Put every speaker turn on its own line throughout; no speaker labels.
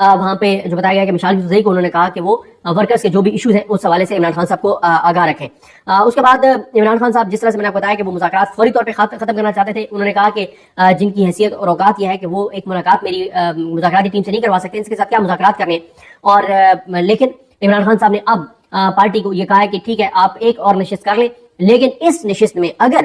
وہاں پہ جو بتایا گیا کہ مشال یوسفزئی کو انہوں نے کہا کہ وہ ورکرز کے جو بھی ایشوز ہیں اس حوالے سے عمران خان صاحب کو آگاہ رکھیں. اس کے بعد عمران خان صاحب جس طرح سے میں نے آپ کو بتایا کہ وہ مذاکرات فوری طور پہ ختم کرنا چاہتے تھے. انہوں نے کہا کہ جن کی حیثیت اور اوقات یہ ہے کہ وہ ایک ملاقات میری مذاکراتی ٹیم سے نہیں کروا سکتے, ان کے ساتھ کیا مذاکرات کرنے. اور لیکن عمران خان صاحب نے اب پارٹی کو یہ کہا ہے کہ ٹھیک ہے آپ ایک اور نشست کر لیں, لیکن اس نشست میں اگر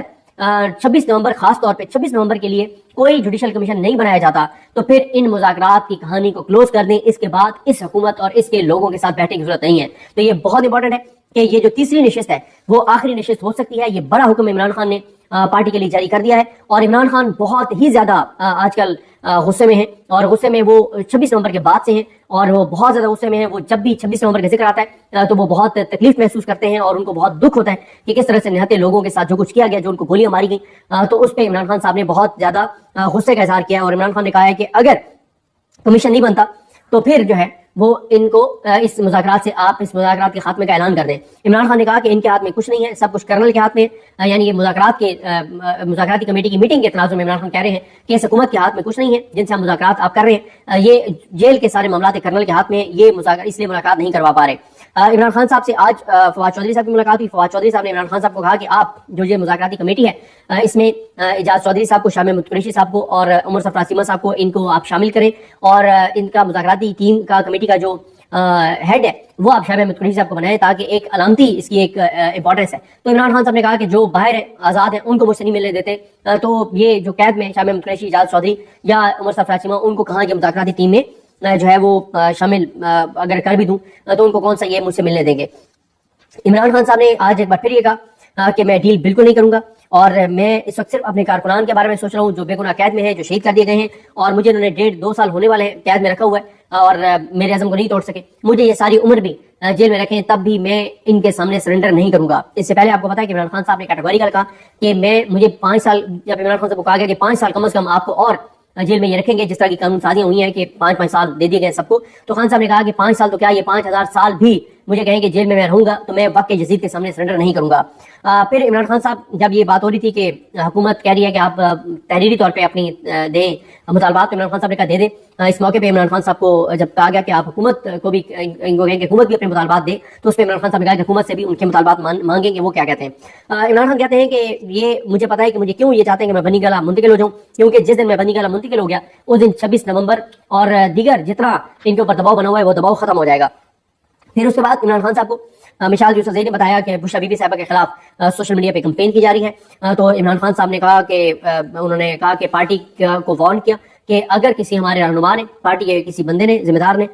26 نومبر خاص طور پہ 26 نومبر کے لیے کوئی جوڈیشل کمیشن نہیں بنایا جاتا تو پھر ان مذاکرات کی کہانی کو کلوز کر دیں. اس کے بعد اس حکومت اور اس کے لوگوں کے ساتھ بیٹھنے کی ضرورت نہیں ہے. تو یہ بہت امپورٹنٹ ہے کہ یہ جو تیسری نشست ہے وہ آخری نشست ہو سکتی ہے. یہ بڑا حکم عمران خان نے پارٹی کے لیے جاری کر دیا ہے, اور عمران خان بہت ہی زیادہ آج کل غصے میں ہیں, اور غصے میں وہ 26 نومبر کے بعد سے ہیں, اور وہ بہت زیادہ غصے میں ہیں. وہ جب بھی 26 نومبر کا ذکر آتا ہے تو وہ بہت تکلیف محسوس کرتے ہیں, اور ان کو بہت دکھ ہوتا ہے کہ کس طرح سے نہتے لوگوں کے ساتھ جو کچھ کیا گیا, جو ان کو گولیاں ماری گئیں, تو اس پہ عمران خان صاحب نے بہت زیادہ غصے کا اظہار کیا ہے. اور عمران خان نے کہا ہے کہ اگر کمیشن نہیں بنتا تو پھر جو ہے وہ ان کو اس مذاکرات سے آپ اس مذاکرات کے خاتمے کا اعلان کر دیں. عمران خان نے کہا کہ ان کے ہاتھ میں کچھ نہیں ہے, سب کچھ کرنل کے ہاتھ میں, یعنی یہ مذاکراتی کمیٹی کی میٹنگ کے تناظر میں عمران خان کہہ رہے ہیں کہ اس حکومت کے ہاتھ میں کچھ نہیں ہے جن سے ہم مذاکرات آپ کر رہے ہیں, یہ جیل کے سارے معاملات کرنل کے ہاتھ میں, یہ اس لیے ملاقات نہیں کروا پا رہے. عمران خان صاحب سے آج فواد چودھری صاحب کی ملاقات ہوئی. فواد چودھری صاحب نے عمران خان صاحب کو کہا کہ آپ جو یہ مذاکراتی کمیٹی ہے اس میں اعجاز چودھری صاحب کو, شامل قریشی صاحب کو اور عمر سفراسیمہ صاحب کو, ان کو آپ شامل کریں, اور ان کا مذاکراتی ٹیم کا کمیٹی کا جو ہیڈ ہے وہ آپ شاہ احمد قریشی صاحب کو بنائیں تاکہ ایک علامتی اس کی ایک امپورٹنس ہے. تو عمران خان صاحب نے کہا کہ جو باہر آزاد ہیں ان کو مجھ سے نہیں ملنے دیتے, تو یہ جو قید میں شاہ احمد قریشی, اعجاز چودھری یا عمر سفراسیمہ, ان کو کہاں کہ مذاکراتی ٹیم میں جو ہے وہ شامل اگر کر بھی دوں تو ان کو کون سا یہ مجھ سے ملنے دیں گے. عمران خان صاحب نے آج ایک بار پھر یہ کہا کہ میں ڈیل بالکل نہیں کروں گا, اور میں اس وقت صرف اپنے کارکنان کے بارے میں سوچ رہا ہوں جو بے گناہ قید میں ہے, جو شہید کر دیے گئے ہیں, اور مجھے انہوں نے 1.5-2 سال ہونے والے ہیں قید میں رکھا ہوا ہے, اور میرے عزم کو نہیں توڑ سکے. مجھے یہ ساری عمر بھی جیل میں رکھیں تب بھی میں ان کے سامنے سرنڈر نہیں کروں گا. اس سے پہلے آپ کو پتا ہے کہ عمران خان صاحب نے کیٹیگوریکل کہا کہ مجھے 5 سال, جب عمران خان صاحب کو کہا گیا کہ 5 سال کم از کم آپ کو اور جیل میں یہ رکھیں گے, جس طرح کی قانون سازیاں ہوئی ہیں کہ 5 سال دے دیے گئے سب کو, تو خان صاحب نے کہا کہ 5 سال تو کیا, یہ 5000 سال بھی مجھے کہیں کہ جیل میں رہوں گا تو میں وقت کے جزید کے سامنے سرنڈر نہیں کروں گا. پھر عمران خان صاحب جب یہ بات ہو رہی تھی کہ حکومت کہہ رہی ہے کہ آپ تحریری طور پہ اپنی دیں مطالبات, عمران خان صاحب نے کہا دے دیں. اس موقع پہ عمران خان صاحب کو جب کہا گیا کہ آپ حکومت کو بھی ان کو کہیں کہ حکومت بھی اپنے مطالبات دے, تو اس پہ عمران خان صاحب نے کہا کہ حکومت سے بھی ان کے مطالبات مانگیں گے. وہ کیا کہتے ہیں؟ عمران خان کہتے ہیں کہ یہ مجھے پتا ہے کہ مجھے کیوں یہ چاہتے ہیں کہ میں بنی گالہ منتقل ہو جاؤں, کیونکہ جس دن میں بنی گالہ منتقل ہو گیا اس دن 26 نومبر اور دیگر جتنا ان کے اوپر دباؤ بنا ہوا ہے وہ دباؤ ختم ہو جائے گا. پھر اس کے بعد عمران خان صاحب کو مشال یوسفزئی نے بتایا کہ بشرا بی بی صاحبہ کے خلاف سوشل میڈیا پہ کمپین کی جا رہی ہے. تو عمران خان صاحب نے کہا کہ انہوں نے کہا کہ پارٹی کو وارن کیا کہ اگر کسی ہمارے رہنما نے, پارٹی کے کسی بندے نے, ذمہ دار نے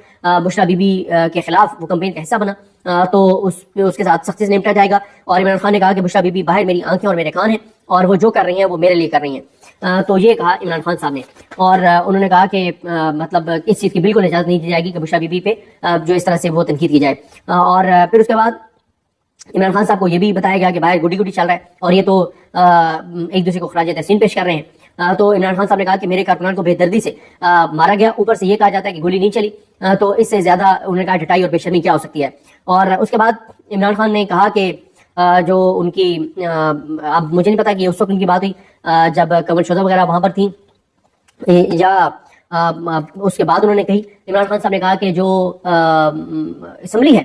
بشرا بی بی کے خلاف وہ کمپین کا حصہ بنا تو اس کے ساتھ سختی سے نمٹا جائے گا. اور عمران خان نے کہا کہ بشرا بی بی باہر میری آنکھیں اور میرے کان ہیں, اور وہ جو کر رہی ہیں وہ میرے لیے کر رہی ہیں. تو یہ کہا عمران خان صاحب نے, اور انہوں نے کہا کہ مطلب اس چیز کی بالکل اجازت نہیں دی جائے گی کہ بشرا بی بی پہ جو اس طرح سے وہ تنقید کی جائے. اور پھر اس کے بعد عمران خان صاحب کو یہ بھی بتایا گیا کہ باہر گڈی گڈی چل رہا ہے اور یہ تو ایک دوسرے کو خراج تحسین پیش کر رہے ہیں. تو عمران خان صاحب نے کہا کہ میرے کارکنان کو بے دردی سے مارا گیا, اوپر سے یہ کہا جاتا ہے کہ گولی نہیں چلی, تو اس سے زیادہ انہوں نے کہا ڈٹائی اور بے شرمی کیا ہو سکتی ہے. اور اس کے بعد عمران خان نے کہا کہ جو ان کی اب مجھے نہیں پتا کہ اس وقت ان کی بات ہوئی جب قبل شدہ وغیرہ وہاں پر تھیں یا اس کے بعد انہوں نے کہی. عمران خان صاحب نے کہا کہ جو اسمبلی ہے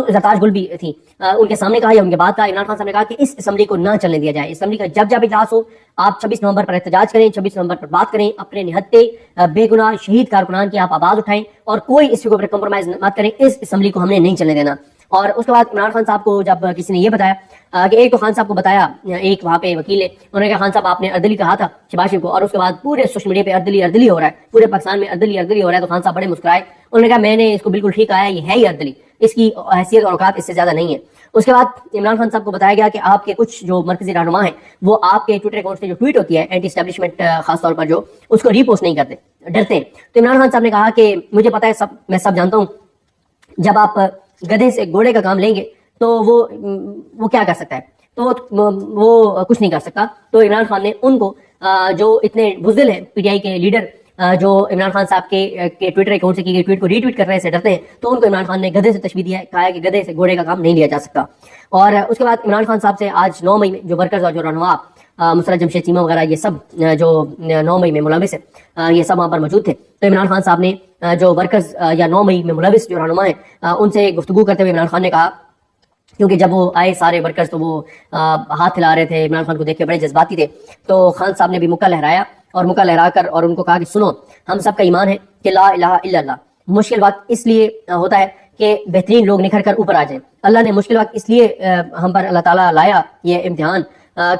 زرتاج گل بھی تھی, ان کے سامنے کہا یا ان کے بعد کہا, عمران خان صاحب نے کہا کہ اس اسمبلی کو نہ چلنے دیا جائے. اسمبلی کا جب جب اجلاس ہو آپ 26 نومبر پر احتجاج کریں, 26 نومبر پر بات کریں, اپنے نہتے بے گناہ شہید کارکنان کی آپ آواز اٹھائیں اور کوئی اس کے اوپر کمپرومائز مت کریں. اس اسمبلی کو ہم نے نہیں چلنے دینا. اور اس کے بعد عمران خان صاحب کو جب کسی نے یہ بتایا کہ ایک تو خان صاحب کو بتایا, ایک وہاں پہ وکیل ہے, انہوں نے کہا خان صاحب آپ نے اردلی کہا تھا شہباز شریف کو, اور اس کے بعد پورے سوشل میڈیا پہ اردلی اردلی ہو رہا ہے, پورے پاکستان میں اردلی اردلی ہو رہا ہے. تو خان صاحب بڑے مسکرائے, انہوں نے کہا میں نے اس کو بالکل ٹھیک کہا ہے, یہ ہے ہی اردلی, اس کی حیثیت اور اوقات اس سے زیادہ نہیں ہے. اس کے بعد عمران خان صاحب کو بتایا گیا کہ آپ کے کچھ جو مرکزی رہنما ہیں وہ آپ کے ٹویٹر اکاؤنٹ سے جو ٹویٹ ہوتی ہے اینٹی اسٹیبلشمنٹ خاص طور پر جو اس کو ری پوسٹ نہیں کرتے, ڈرتے ہیں. تو عمران خان صاحب نے کہا کہ مجھے پتا ہے, میں سب جانتا ہوں, جب آپ گدھے سے گھوڑے کا کام لیں گے تو وہ کیا کر سکتا ہے, تو وہ کچھ نہیں کر سکتا. تو عمران خان نے ان کو جو اتنے بزدل ہیں پی ٹی آئی کے لیڈر جو عمران خان صاحب کے ٹویٹر اکاؤنٹ سے کی گئی ٹویٹ کو ری ٹویٹ کر رہے سے ڈرتے ہیں, تو ان کو عمران خان نے گدھے سے تشبیہ دیا ہے, کہا ہے کہ گدھے سے گھوڑے کا کام نہیں لیا جا سکتا. اور اس کے بعد عمران خان صاحب سے آج 9 مئی میں جو ورکرز اور جو رہنما مسرت جمشید چیمہ وغیرہ یہ سب جو 9 مئی میں ملوث ہے یہ سب وہاں پر موجود تھے. تو عمران خان صاحب نے جو ورکرز یا 9 مئی میں ملوث جو رہنما ہیں ان سے گفتگو کرتے ہوئے عمران خان نے کہا, کیونکہ جب وہ آئے سارے ورکرز تو وہ ہاتھ ہلا رہے تھے, عمران خان کو دیکھ کے بڑے جذباتی تھے, تو خان صاحب نے بھی مکہ لہرایا اور مکہ لہرا کر اور ان کو کہا کہ سنو, ہم سب کا ایمان ہے کہ لا الہ الا اللہ. مشکل وقت اس لیے ہوتا ہے کہ بہترین لوگ نکھر کر اوپر آ جائیں. اللہ نے مشکل وقت اس لیے ہم پر اللہ تعالیٰ لایا یہ امتحان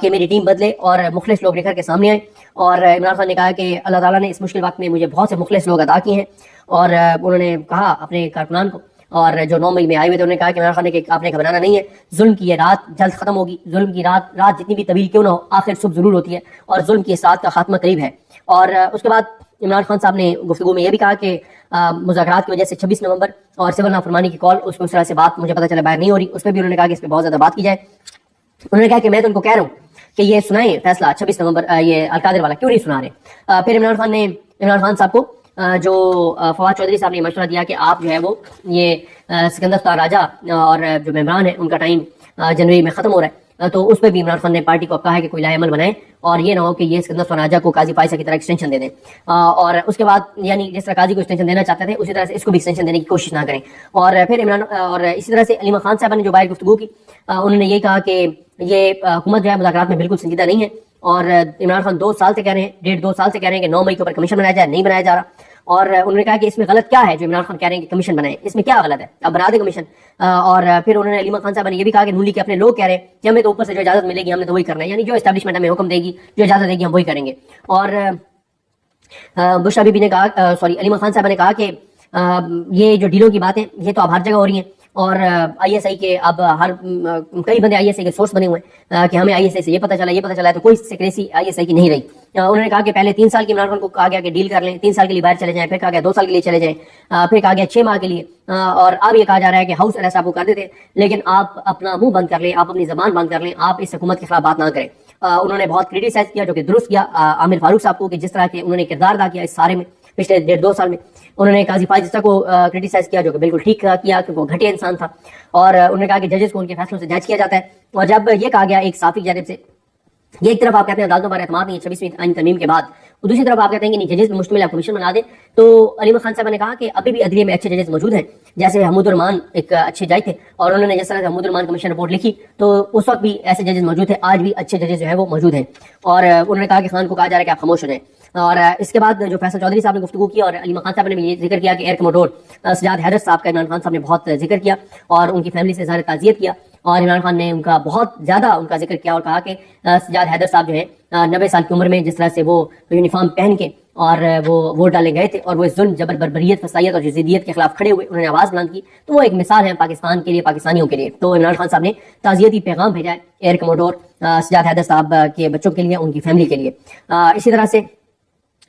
کہ میری ٹیم بدلے اور مخلص لوگ نکھر کے سامنے آئے. اور عمران خان نے کہا کہ اللہ تعالیٰ نے اس مشکل وقت میں مجھے بہت سے مخلص لوگ عطا کیے ہیں. اور انہوں نے کہا اپنے کارکنان کو, اور جو 9 مئی میں آئے ہوئے تھے انہوں نے کہا کہ عمران خان نے کہ آپ نے گھبرانا نہیں ہے, ظلم کی یہ رات جلد ختم ہوگی, ظلم کی رات جتنی بھی طویل کیوں نہ ہو آخر صبح ضرور ہوتی ہے, اور ظلم کی اس رات کا خاتمہ قریب ہے. اور اس کے بعد عمران خان صاحب نے گفتگو میں یہ بھی کہا کہ مذاکرات کی وجہ سے 26 نومبر اور سول نافرمانی کی کال اس طرح سے بات مجھے پتہ چلا باہر نہیں ہو رہی, اس پہ بھی انہوں نے کہا کہ اس پہ بہت زیادہ بات کی جائے. انہوں نے کہا کہ میں تو ان کو کہہ رہا ہوں کہ یہ سنائیں فیصلہ 26 نومبر یہ القادر والا کیوں نہیں سنا رہے. پھر عمران خان صاحب کو جو فواد چودھری صاحب نے مشورہ دیا کہ آپ جو ہے وہ یہ سکندر سردار راجہ اور جو ممبران ہیں ان کا ٹائم جنوری میں ختم ہو رہا ہے, تو اس پہ بھی عمران خان نے پارٹی کو کہا ہے کہ کوئی لائے عمل بنائے اور یہ نہ ہو کہ یہ سکندر سردار راجہ کو قاضی فائزہ کی طرح ایکسٹینشن دے دیں, اور اس کے بعد یعنی جس طرح قاضی کو ایکسٹینشن دینا چاہتے تھے اسی طرح سے اس کو بھی ایکسٹینشن دینے کی کوشش نہ کریں. اور پھر اور اسی طرح سے علیمہ خان صاحبہ نے جو باہر گفتگو کی انہوں نے یہ کہا کہ یہ حکومت جو ہے مذاکرات میں بالکل سنجیدہ نہیں ہے, اور عمران خان 2 سال سے کہہ رہے ہیں 1.5-2 سال سے کہہ رہے ہیں کہ 9 مئی کے اوپر کمیشن بنایا جائے, نہیں بنایا جا رہا. اور انہوں نے کہا کہ اس میں غلط کیا ہے جو عمران خان کہہ رہے ہیں کہ کمیشن بنائے, اس میں کیا غلط ہے, اب بنا دیں کمیشن. اور پھر انہوں نے علیمہ خان صاحب نے یہ بھی کہا کہ نون لیگ کے اپنے لوگ کہہ رہے ہیں کہ ہمیں تو اوپر سے جو اجازت ملے گی ہم نے تو وہی کرنا ہے, یعنی جو اسٹیبلشمنٹ ہمیں حکم دے گی جو اجازت دے گی ہم وہی کریں گے. اور بشرا بی بی نے کہا علیمہ خان صاحب نے کہا کہ یہ جو ڈیلوں کی باتیں یہ تو اب ہر جگہ ہو رہی ہیں, اور آئی ایس آئی کے اب کئی بندے آئی ایس آئی کے سورس بنے ہوئے ہیں کہ ہمیں آئی ایس آئی سے یہ پتہ چلا ہے, تو کوئی سیکریسی آئی ایس آئی کی نہیں رہی. انہوں نے کہا کہ پہلے 3 سال کی عمران خان کو کہا گیا کہ ڈیل کر لیں, 3 سال کے لیے باہر چلے جائیں, پھر کہا گیا 2 سال کے لیے چلے جائیں, پھر کہا گیا 6 ماہ کے لیے, اور اب یہ کہا جا رہا ہے کہ ہاؤس اریسٹ آپ کو کر دیتے لیکن آپ اپنا منہ بند کر لیں, آپ اپنی زبان بند کر لیں, آپ اس حکومت کے خلاف بات نہ کریں. انہوں نے بہت کریٹیسائز کیا جو کہ درست کیا عامر فاروق صاحب کو کہ جس طرح کے انہوں نے کردار ادا کیا اس سارے میں پچھلے 1.5-2 سال میں. انہوں نے قاضی فائزہ کو کریٹیسائز کیا جو کہ بالکل ٹھیک کیا کہ وہ گھٹیا انسان تھا, اور انہوں نے کہا کہ ججز کو ان کے فیصلوں سے جج کیا جاتا ہے. اور جب یہ کہا گیا ایک صحافی کی جانب سے یہ ایک طرف آپ کہتے ہیں عدالتوں پر اعتماد نہیں ہے 26ویں آئین ترمیم کے بعد, اور دوسری طرف آپ کہتے ہیں کہ نہیں ججز میں مشتمل کمیشن بنا دیں, تو علیمہ خان صاحب نے کہا کہ ابھی بھی عدلیہ میں اچھے ججز موجود ہیں, جیسے حمود الرحمان ایک اچھے جج تھے اور انہوں نے جس طرح سے حمود الرحمان کمیشن رپورٹ لکھی تو اس وقت بھی ایسے ججز موجود تھے, آج بھی اچھے ججز جو ہیں وہ موجود ہیں. اور انہوں نے کہا کہ خان کو کہا جا رہا ہے کہ آپ خاموش ہو جائیں. اور اس کے بعد جو فیصل چودھری صاحب نے گفتگو کی اور علیمہ خان صاحب نے بھی یہ ذکر کیا کہ ایئر کموڈور سجاد حیدر صاحب کا عمران خان صاحب نے بہت ذکر کیا اور ان کی فیملی سے اظہار تعزیت کیا, اور عمران خان نے ان کا بہت زیادہ ان کا ذکر کیا اور کہا کہ سجاد حیدر صاحب جو ہے 90 سال کی عمر میں جس طرح سے وہ یونیفارم پہن کے اور وہ ووٹ ڈالے گئے تھے اور وہ ظلم جبر بربریت فسائیت اور جزیدیت کے خلاف کھڑے ہوئے, انہوں نے آواز بلند کی, تو وہ ایک مثال ہے پاکستان کے لیے, پاکستانیوں کے لیے. تو عمران خان صاحب نے تعزیتی پیغام بھیجا ہے ایئر کموڈور سجاد حیدر صاحب کے بچوں کے لیے, ان کی فیملی کے لیے. اسی طرح سے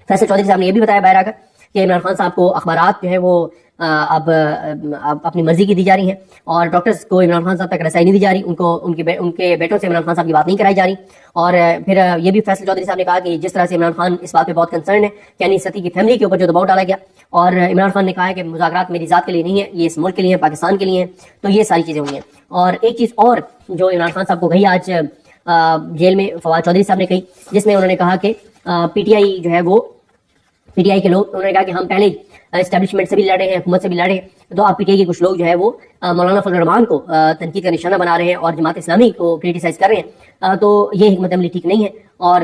فیصل چودھری صاحب نے یہ بھی بتایا باہر آ کر کہ عمران خان صاحب کو اخبارات جو ہے وہ اب اپنی مرضی کی دی جا رہی ہیں, اور ڈاکٹرز کو عمران خان صاحب تک رسائی نہیں دی جا رہی, ان کو ان کے بیٹوں سے عمران خان صاحب کی بات نہیں کرائی جا رہی. اور پھر یہ بھی فیصل چودھری صاحب نے کہا کہ جس طرح سے عمران خان اس بات پہ بہت کنسرن ہے کہ یعنی ستی کی فیملی کے اوپر جو دباؤ ڈالا گیا, اور عمران خان نے کہا ہے کہ مذاکرات میری ذات کے لیے نہیں ہے, یہ اس ملک کے لیے ہیں, پاکستان کے لیے ہیں. تو یہ ساری چیزیں ہوئی ہیں. اور ایک چیز اور جو عمران خان صاحب کو گئی آج جیل میں فواد چودھری صاحب نے کہی, جس میں انہوں نے کہا کہ پی ٹی آئی جو ہے وہ پی ٹی آئی کے لوگ, انہوں نے کہا کہ ہم پہلے اسٹیبلشمنٹ سے بھی لڑے ہیں, حکومت سے بھی لڑے ہیں, تو آپ پی ٹی آئی کے کچھ لوگ جو ہے وہ مولانا فضل الرحمان کو تنقید کا نشانہ بنا رہے ہیں اور جماعت اسلامی کو کریٹیسائز کر رہے ہیں, تو یہ حکمت عملی ٹھیک نہیں ہے اور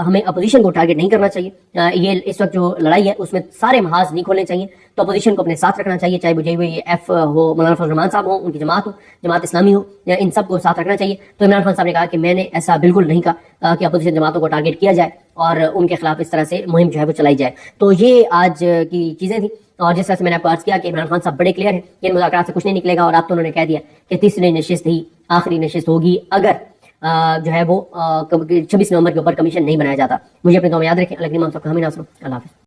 ہمیں اپوزیشن کو ٹارگٹ نہیں کرنا چاہیے. یہ اس وقت جو لڑائی ہے اس میں سارے محاذ نہیں کھولنے چاہیے, تو اپوزیشن کو اپنے ساتھ رکھنا چاہیے, چاہے وہ جے وی ایف ہو, مولانا فضل الرحمان صاحب ہوں, ان کی جماعت ہو, جماعت اسلامی ہو, ان سب کو ساتھ رکھنا چاہیے. تو عمران خان صاحب نے کہا کہ میں نے ایسا بالکل نہیں کہا کہ اپوزیشن جماعتوں کو ٹارگٹ کیا جائے اور ان کے خلاف اس طرح سے مہم جو ہے وہ چلائی جائے. تو یہ آج کی چیزیں تھیں, اور جس طرح سے میں نے آپ کو عرض کیا کہ عمران خان صاحب بڑے کلیئر ہیں کہ ان مذاکرات سے کچھ نہیں نکلے گا, اور اب تو انہوں نے کہہ دیا کہ تیسری نشست ہی آخری نشست ہوگی اگر جو ہے وہ 26 نومبر کے اوپر کمیشن نہیں بنایا جاتا. مجھے اپنے دعا میں یاد رکھیں. اللہ کریم ہم سب کو ہمیں ناصر. اللہ حافظ.